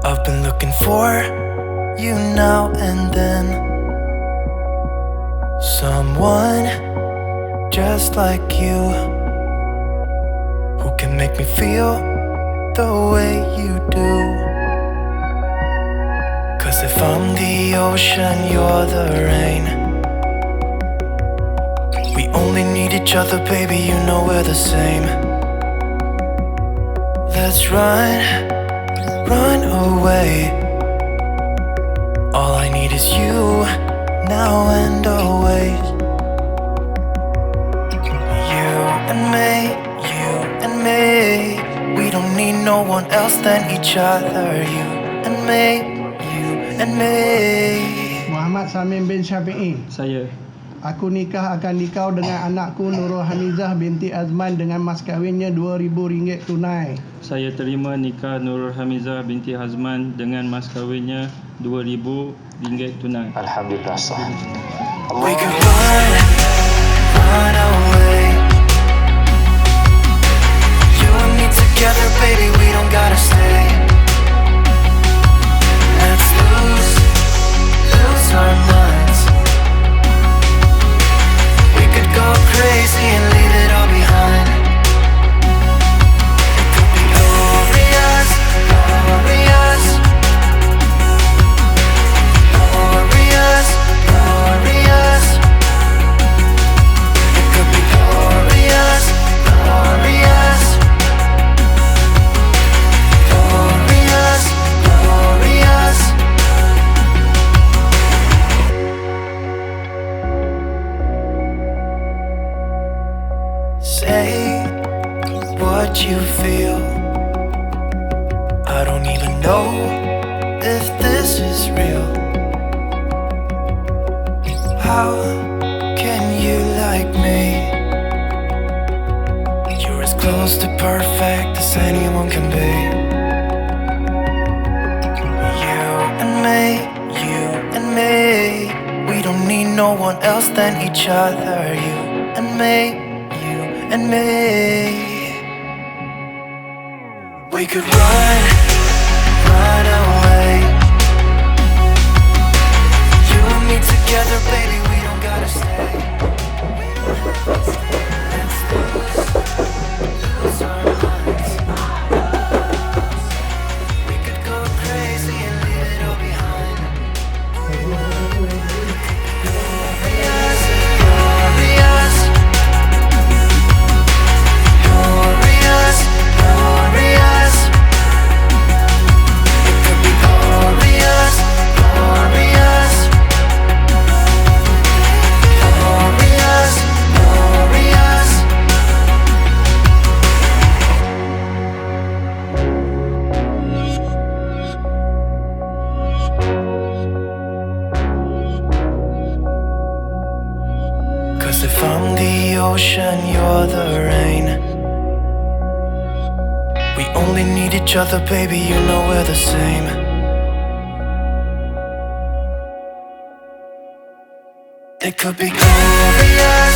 I've been looking for you now and then. Someone just like you, who can make me feel the way you do. Cause if I'm the ocean, you're the rain. We only need each other, baby, you know we're the same. Let's run away. All I need is you, now and always. You and me, we don't need no one else than each other. You and me. Muhammad Shahmim bin Syafi'i. Saya. Aku akan nikah dengan anakku Nurul Hamizah binti Azman dengan mas kahwinnya RM2,000 tunai. Saya terima nikah Nurul Hamizah binti Azman dengan mas kahwinnya RM2,000 tunai. Alhamdulillah sah. We could run away. You and me together, baby, we don't gotta stay. Let's lose our minds. We could go crazy and leave it all behind. It could be glorious, glorious, glorious, glorious. It could be glorious, glorious, glorious, glorious. Say what you feel. I don't even know if this is real. How can you like me? You're as close to perfect as anyone can be. You and me, we don't need no one else than each other. You and me. We could run away. You and me together, baby, we don't gotta stay. Let's lose our minds. We could go crazy and leave it all behind. Glorious, glorious, glorious, glorious. It could be glorious, glorious, glorious, glorious. Cause if I'm the ocean, you're the rain. We only need each other, baby, you know we're the same. It could be glorious,